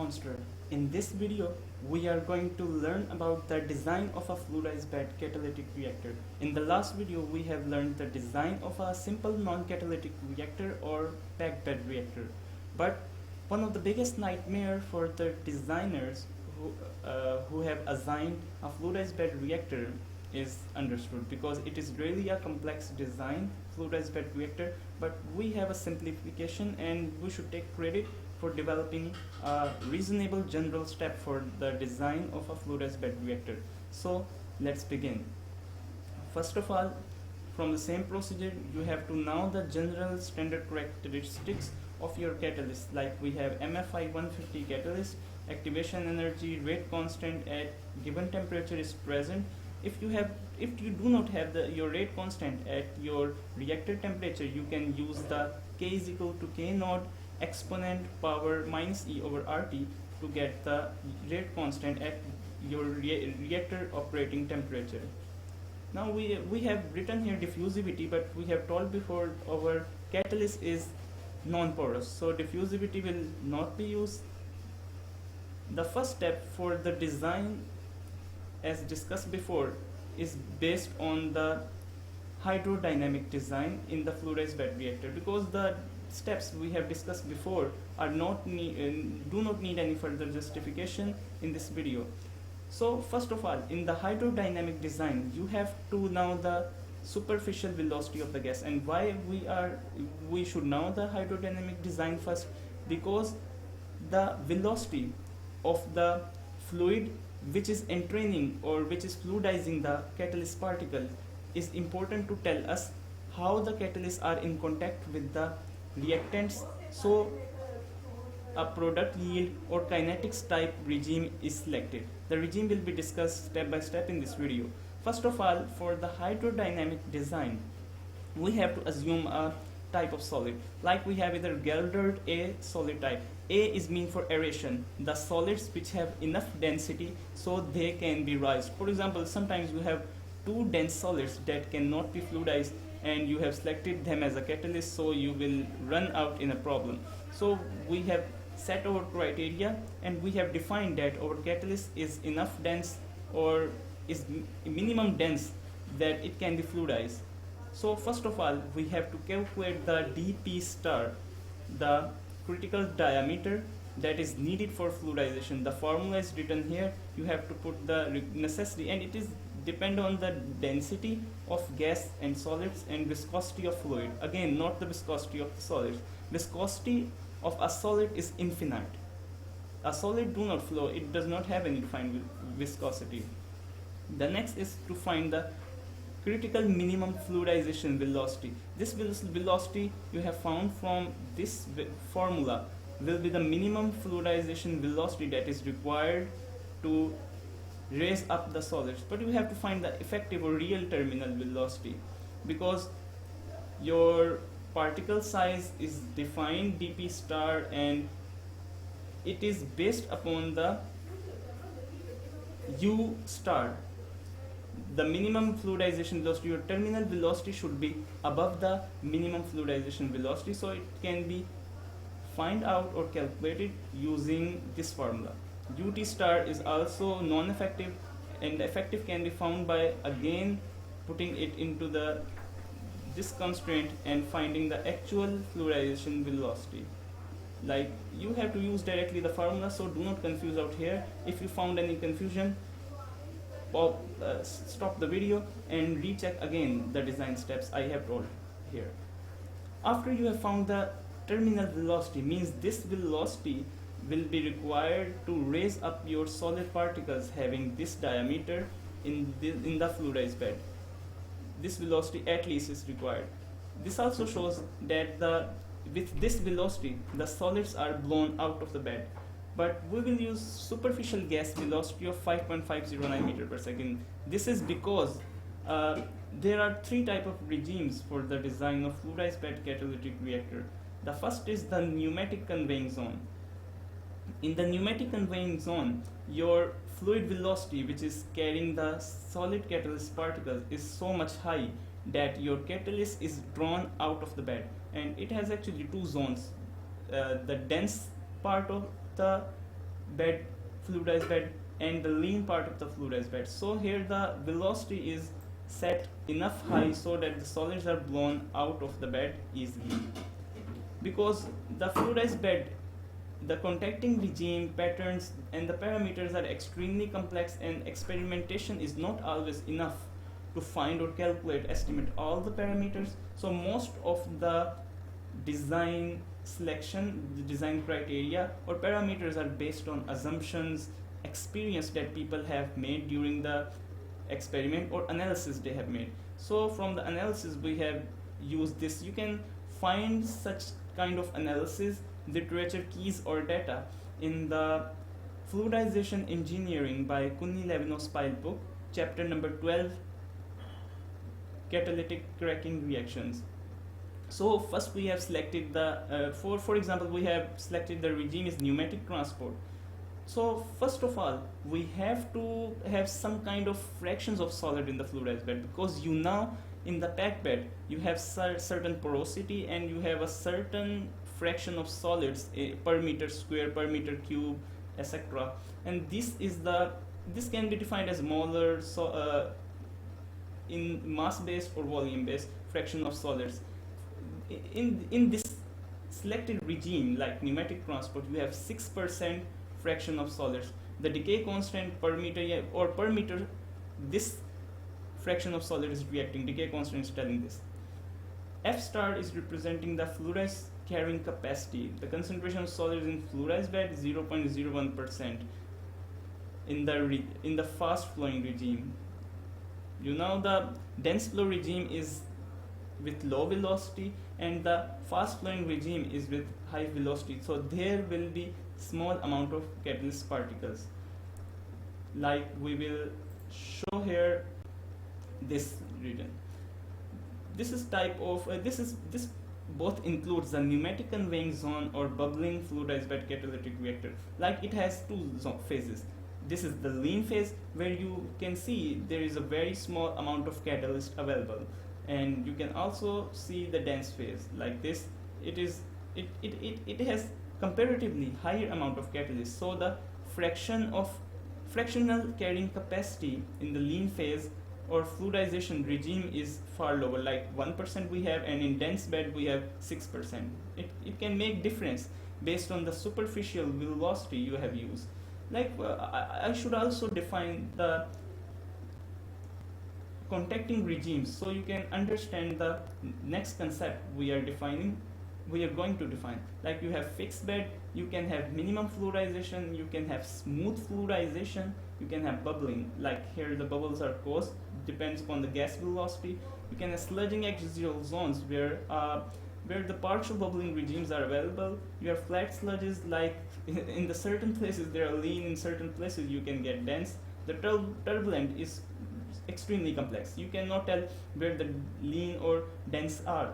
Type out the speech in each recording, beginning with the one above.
monster. In this video, we are going to learn about the design of a fluidized bed catalytic reactor. In the last video, we have learned the design of a simple non-catalytic reactor or packed bed reactor. But one of the biggest nightmare for the designers who have assigned a fluidized bed reactor is understood, because it is really a complex design, fluidized bed reactor, but we have a simplification and we should take credit for developing a reasonable general step for the design of a fluidized bed reactor. So let's begin. First of all, from the same procedure, you have to know the general standard characteristics of your catalyst. Like we have MFI 150 catalyst, activation energy, rate constant at given temperature is present. If you do not have your rate constant at your reactor temperature, you can use the K is equal to K naught exponent power minus E over RT to get the rate constant at your reactor operating temperature. Now we have written here diffusivity, but we have told before our catalyst is non-porous, so diffusivity will not be used. The first step for the design, as discussed before, is based on the hydrodynamic design in the fluidized bed reactor, because the steps we have discussed before are do not need any further justification in this video. So first of all, in the hydrodynamic design, you have to know the superficial velocity of the gas. And why we should know the hydrodynamic design first? Because the velocity of the fluid which is entraining or which is fluidizing the catalyst particle is important to tell us how the catalysts are in contact with the reactants, so a product yield or kinetics type regime is selected. The regime will be discussed step by step in this video. First of all, for the hydrodynamic design, we have to assume a type of solid. Like we have either Geldert A solid type. A is mean for aeration, the solids which have enough density so they can be raised. For example, sometimes you have two dense solids that cannot be fluidized and you have selected them as a catalyst, so you will run out in a problem. So we have set our criteria and we have defined that our catalyst is enough dense or is minimum dense that it can be fluidized. So first of all, we have to calculate the dP star, the critical diameter that is needed for fluidization. The formula is written here. You have to put the necessity, and it is depend on the density of gas and solids and viscosity of fluid. Again, not the viscosity of the solids. Viscosity of a solid is infinite. A solid do not flow, it does not have any defined viscosity. The next is to find the critical minimum fluidization velocity. This velocity you have found from this formula will be the minimum fluidization velocity that is required to raise up the solids. But you have to find the effective or real terminal velocity, because your particle size is defined dP star and it is based upon the U star. The minimum fluidization velocity, your terminal velocity, should be above the minimum fluidization velocity, so it can be find out or calculated using this formula. UT star is also non-effective, and the effective can be found by again putting it into this constraint and finding the actual fluidization velocity. Like, you have to use directly the formula, so do not confuse out here. If you found any confusion, stop the video and recheck again the design steps I have told here. After you have found the terminal velocity, means this velocity will be required to raise up your solid particles having this diameter in the fluidized bed. This velocity at least is required. This also shows that with this velocity the solids are blown out of the bed. But we will use superficial gas velocity of 5.509 meter per second. This is because there are three types of regimes for the design of fluidized bed catalytic reactor. The first is the pneumatic conveying zone. In the pneumatic conveying zone, your fluid velocity, which is carrying the solid catalyst particles, is so much high that your catalyst is drawn out of the bed. And it has actually two zones. The dense part of the bed, fluidized bed, and the lean part of the fluidized bed. So here the velocity is set enough high so that the solids are blown out of the bed easily. Because the fluidized bed, the contacting regime, patterns, and the parameters are extremely complex, and experimentation is not always enough to find or calculate, estimate all the parameters. So most of the design selection, the design criteria or parameters are based on assumptions, experience that people have made during the experiment or analysis they have made. So from the analysis we have used this. You can find such kind of analysis, literature keys or data in the Fluidization Engineering by Kunni Levenospiel book, chapter number 12, Catalytic Cracking Reactions. So first we have selected the, for example, we have selected the regime is pneumatic transport. So first of all, we have to have some kind of fractions of solid in the fluidized bed, because you now in the packed bed you have certain porosity and you have a certain fraction of solids per meter square, per meter cube, etc. And this can be defined as molar, in mass based or volume based fraction of solids. In this selected regime like pneumatic transport, you have 6% fraction of solids. The decay constant per meter or per meter, this fraction of solid is reacting, decay constant is telling this. F star is representing the fluidized carrying capacity. The concentration of solids in fluidized bed is 0.01% in the fast flowing regime. You know, the dense flow regime is with low velocity and the fast flowing regime is with high velocity. So there will be small amount of catalyst particles, like we will show here this region. This is type of this both includes the pneumatic conveying zone or bubbling fluidized bed catalytic reactor. Like it has two phases. This is the lean phase where you can see there is a very small amount of catalyst available, and you can also see the dense phase like this. It has comparatively higher amount of catalyst, so the fractional carrying capacity in the lean phase or fluidization regime is far lower, like 1% we have, and in dense bed we have 6%. It can make difference based on the superficial velocity you have used. Like I should also define the contacting regimes so you can understand the next concept we are going to define. Like you have fixed bed, you can have minimum fluidization, you can have smooth fluidization, you can have bubbling, like here the bubbles are caused, depends upon the gas velocity. You can have sludging axial zones where the partial bubbling regimes are available. You have flat sludges, like in the certain places they are lean, in certain places you can get dense. The turbulent is extremely complex. You cannot tell where the lean or dense are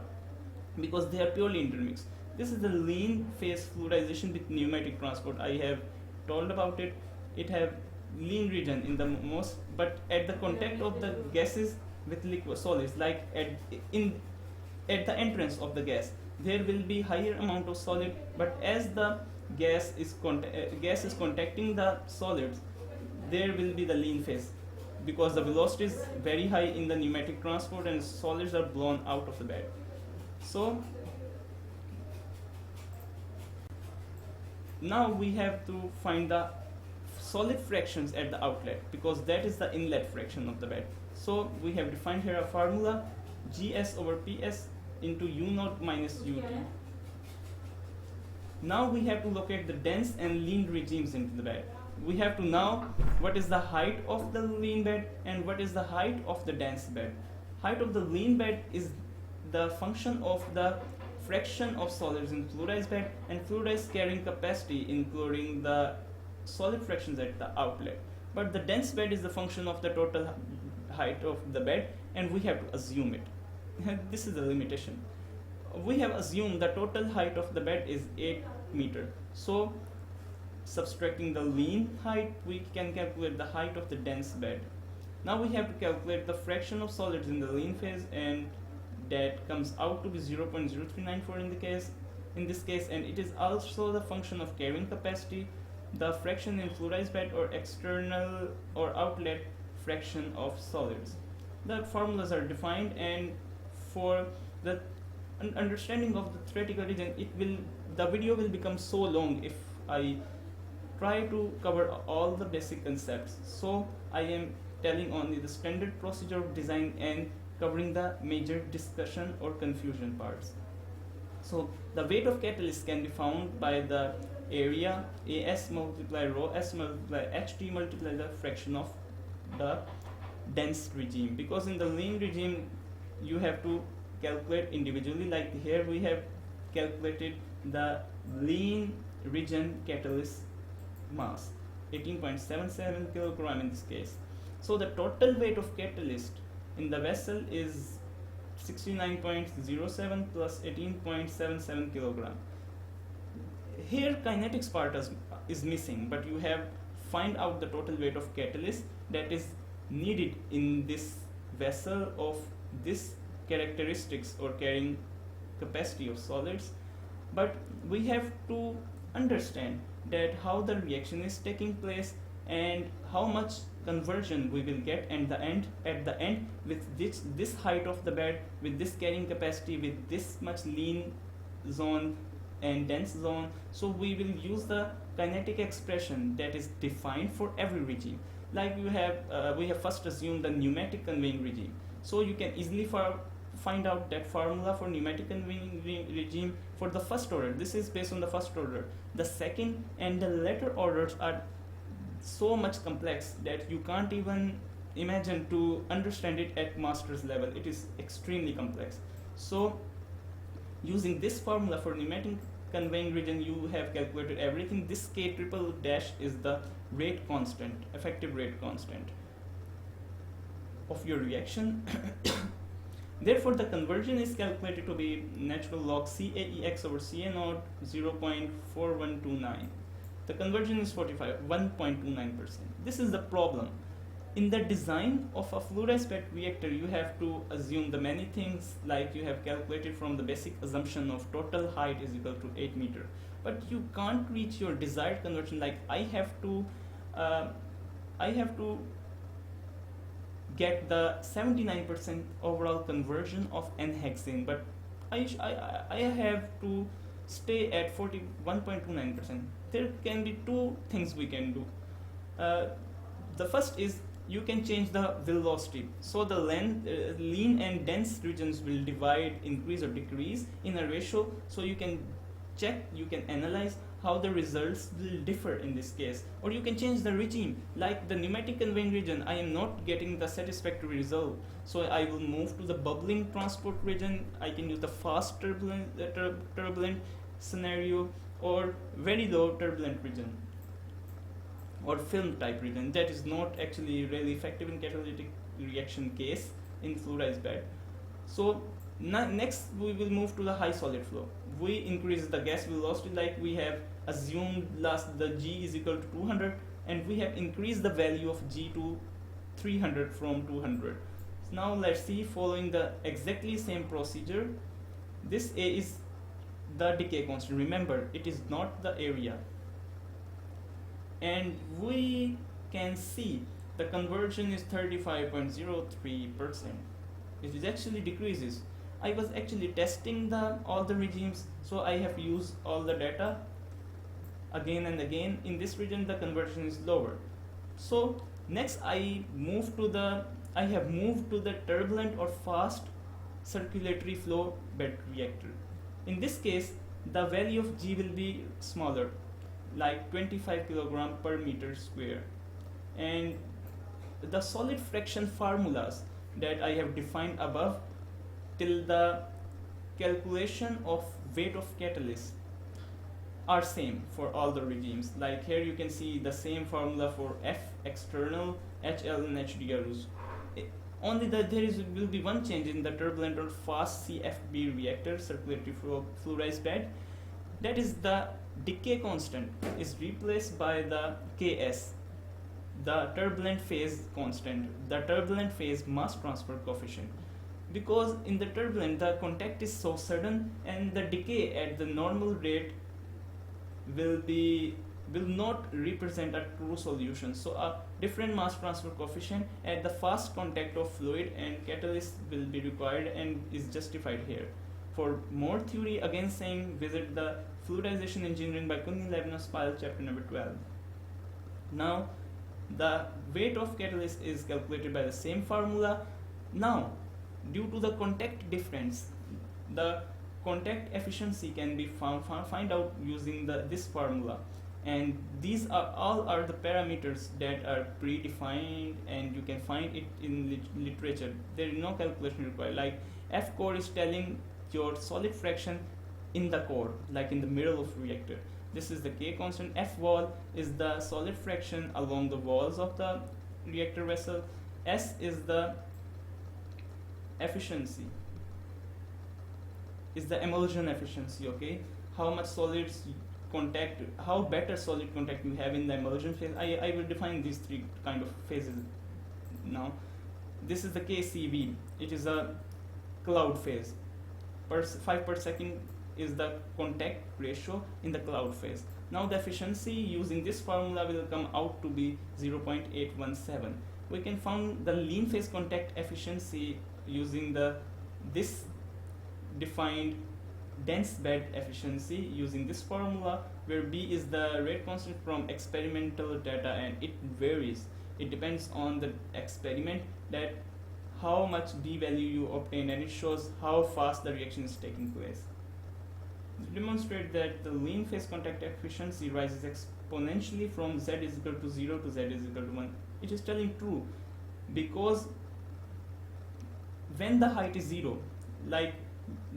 because they are purely intermixed. This is the lean phase fluidization with pneumatic transport. I have told about it. It have lean region in the most, but at the contact of the gases with liquid solids, like at the entrance of the gas, there will be higher amount of solid, but as the gas is contacting the solids, there will be the lean phase because the velocity is very high in the pneumatic transport and solids are blown out of the bed. So now we have to find the solid fractions at the outlet, because that is the inlet fraction of the bed. So we have defined here a formula, Gs over Ps into U0 minus Ut. Now we have to locate the dense and lean regimes into the bed. We have to know what is the height of the lean bed and what is the height of the dense bed. Height of the lean bed is the function of the fraction of solids in fluidized bed and fluidized carrying capacity, including the solid fractions at the outlet. But the dense bed is the function of the total height of the bed, and we have to assume it. This is the limitation. We have assumed the total height of the bed is 8 meter. So subtracting the lean height, we can calculate the height of the dense bed. Now we have to calculate the fraction of solids in the lean phase, and that comes out to be 0.0394 in this case, and it is also the function of carrying capacity the fraction in fluidized bed or external or outlet fraction of solids. The formulas are defined, and for the understanding of the theoretical region, the video will become so long if I try to cover all the basic concepts. So I am telling only the standard procedure of design and covering the major discussion or confusion parts. So the weight of catalyst can be found by the area AS multiply rho S multiply HT multiply the fraction of the dense regime, because in the lean regime you have to calculate individually. Like here we have calculated the lean region catalyst mass 18.77 kilogram in this case. So the total weight of catalyst in the vessel is 69.07 plus 18.77 kilogram. Here kinetics part is missing, but you have find out the total weight of catalyst that is needed in this vessel of this characteristics or carrying capacity of solids. But we have to understand that how the reaction is taking place and how much conversion we will get at the end with this height of the bed, with this carrying capacity, with this much lean zone and dense zone. So we will use the kinetic expression that is defined for every regime. Like we have first assumed the pneumatic conveying regime. So you can easily find out that formula for pneumatic conveying regime for the first order. This is based on the first order. The second and the later orders are so much complex that you can't even imagine to understand it at master's level. It is extremely complex. So using this formula for pneumatic conveying region, you have calculated everything. This K triple dash is the rate constant, effective rate constant of your reaction. Therefore, the conversion is calculated to be natural log CAEX over CA0 0.4129. The conversion is 1.29%. This is the problem. In the design of a fluidized bed reactor, you have to assume the many things, like you have calculated from the basic assumption of total height is equal to 8 meter. But you can't reach your desired conversion. Like I have to get the 79% overall conversion of N-hexane, but I have to stay at 41.29%. There can be two things we can do. The first is you can change the velocity. So the lean and dense regions will divide, increase or decrease in a ratio. So you can check, you can analyze how the results will differ in this case. Or you can change the regime. Like the pneumatic conveying region, I am not getting the satisfactory result. So I will move to the bubbling transport region. I can use the fast turbulent scenario, or very low turbulent region, or film type region. That is not actually really effective in catalytic reaction case in fluidized bed. So next we will move to the high solid flow. We increase the gas velocity, like we have assumed the G is equal to 200, and we have increased the value of G to 300 from 200. So now let's see, following the exactly same procedure, this A is the decay constant. Remember, it is not the area. And we can see the conversion is 35.03%. It is actually decreases. I was actually testing all the regimes, so I have used all the data again and again. In this region the conversion is lower. So next I have moved to the turbulent or fast circulatory flow bed reactor. In this case the value of G will be smaller, like 25 kilogram per meter square, and the solid fraction formulas that I have defined above till the calculation of weight of catalyst are same for all the regimes. Like here you can see the same formula for F external, HL and HDRs. Only that will be one change in the turbulent or fast CFB reactor, circulatory fluidized bed. That is the decay constant is replaced by the Ks, the turbulent phase constant, the turbulent phase mass transfer coefficient. Because in the turbulent the contact is so sudden and the decay at the normal rate will be will not represent a true solution. So a different mass transfer coefficient at the fast contact of fluid and catalyst will be required and is justified here. For more theory, again saying, visit the Fluidization Engineering by Kunni Levenospiel, chapter number 12. Now, the weight of catalyst is calculated by the same formula. Now, due to the contact difference, the contact efficiency can be find out using this formula, and these are all the parameters that are predefined, and you can find it in literature. There is no calculation required. Like F core is telling your solid fraction in the core, like in the middle of reactor. This is the K constant. F wall is the solid fraction along the walls of the reactor vessel. S is the efficiency, is the emulsion efficiency, okay? How much solids contact, how better solid contact you have in the emulsion phase. I will define these three kind of phases now. This is the KCV. It is a cloud phase. 5 per second is the contact ratio in the cloud phase. Now the efficiency using this formula will come out to be 0.817. We can find the lean phase contact efficiency using this defined dense bed efficiency using this formula, where B is the rate constant from experimental data, and it varies. It depends on the experiment that how much B value you obtain, and it shows how fast the reaction is taking place. To demonstrate that the lean phase contact efficiency rises exponentially from Z is equal to 0 to Z is equal to 1. It is telling true, because when the height is 0, like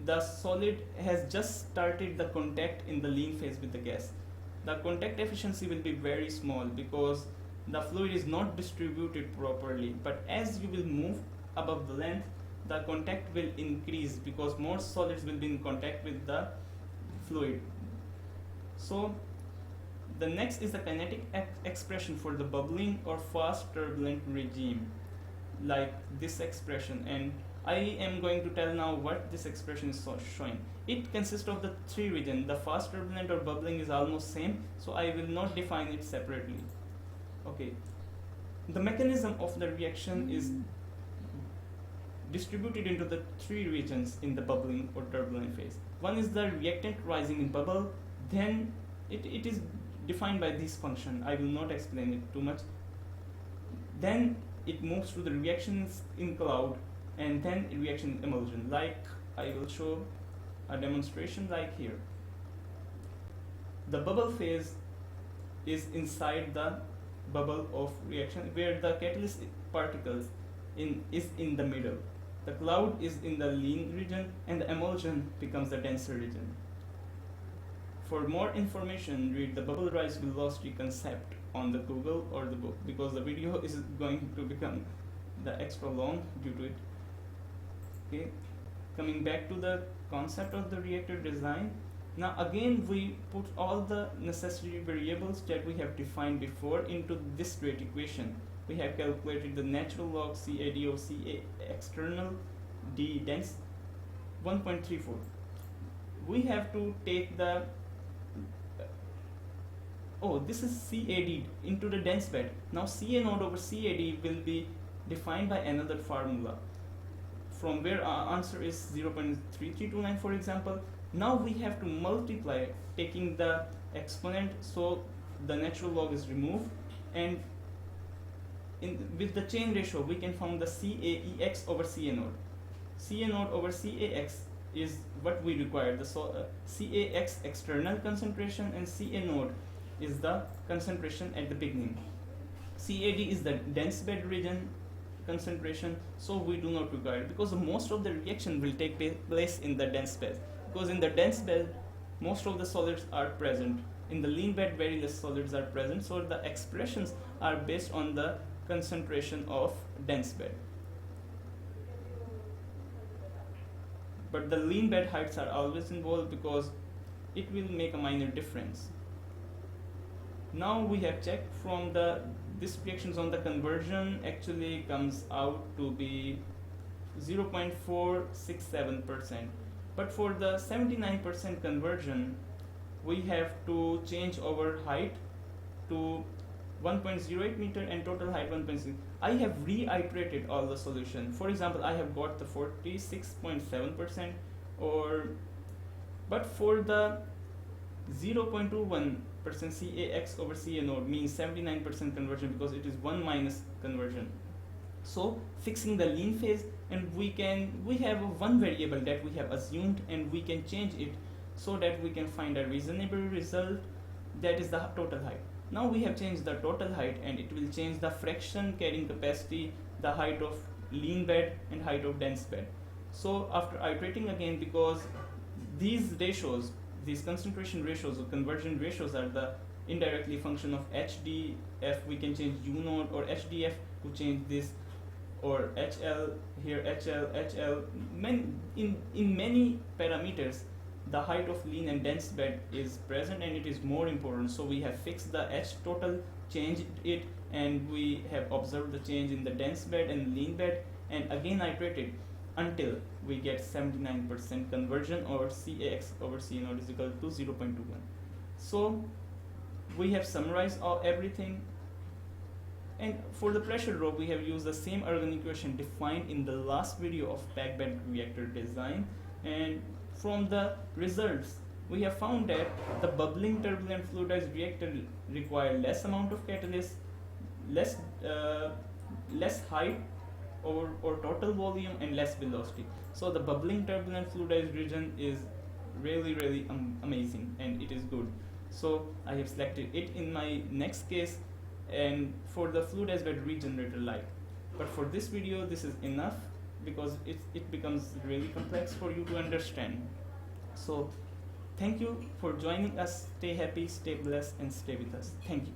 the solid has just started the contact in the lean phase with the gas, the contact efficiency will be very small because the fluid is not distributed properly. But as you will move above the length, the contact will increase because more solids will be in contact with the fluid. So the next is the kinetic expression for the bubbling or fast turbulent regime, like this expression, and I am going to tell now what this expression is showing. It consists of the three regions. The fast turbulent or bubbling is almost same, so I will not define it separately. Okay, the mechanism of the reaction is distributed into the three regions in the bubbling or turbulent phase. One is the reactant rising in bubble, then it is defined by this function. I will not explain it too much. Then it moves through the reactions in cloud, and then reaction emulsion. Like I will show a demonstration like here. The bubble phase is inside the bubble of reaction, where the catalyst particles is in the middle. The cloud is in the lean region, and the emulsion becomes the denser region. For more information, read the bubble rise velocity concept on the Google or the book, because the video is going to become the extra long due to it. Okay, coming back to the concept of the reactor design. Now again we put all the necessary variables that we have defined before into this rate equation. We have calculated the natural log CAD of CA external D dense 1.34. We have to take the this is CAD into the dense bed. Now CA node over CAD will be defined by another formula, from where our answer is 0.3329, for example. Now we have to multiply taking the exponent, so the natural log is removed, and with the chain ratio we can find the CAEX over CA node. CA node over CAX is what we require. The CAX external concentration, and CA node is the concentration at the beginning. CAD is the dense bed region concentration, so we do not require it, because most of the reaction will take place in the dense bed, because in the dense bed most of the solids are present. In the lean bed very less solids are present, so the expressions are based on the concentration of dense bed. But the lean bed heights are always involved because it will make a minor difference. Now we have checked from this reactions on the conversion actually comes out to be 0.467%. But for the 79% conversion, we have to change our height to 1.08 meter and total height 1.6. I have reiterated all the solution. For example, I have got the 46.7%, but for the 0.21% CAX over CA node means 79% conversion, because it is 1 minus conversion. So fixing the lean phase, and we have one variable that we have assumed, and we can change it so that we can find a reasonable result, that is the total height. Now we have changed the total height, and it will change the fraction carrying capacity, the height of lean bed and height of dense bed. So after iterating again, because these ratios, these concentration ratios or conversion ratios are the indirectly function of HDF, we can change U node or HDF to change this, or HL here, HL. In many parameters, the height of lean and dense bed is present, and it is more important. So we have fixed the H total, changed it, and we have observed the change in the dense bed and lean bed, and again iterated until we get 79% conversion, or CAX over C node is equal to 0.21. So we have summarized everything. And for the pressure drop, we have used the same Argon equation defined in the last video of packed bed reactor design. And from the results, we have found that the bubbling turbulent fluidized reactor require less amount of catalyst, less height or total volume, and less velocity. So the bubbling turbulent fluidized region is really amazing, and it is good. So I have selected it in my next case, and for the fluidized bed regenerator like. But for this video, this is enough, because it becomes really complex for you to understand. So thank you for joining us. Stay happy, stay blessed, and stay with us. Thank you.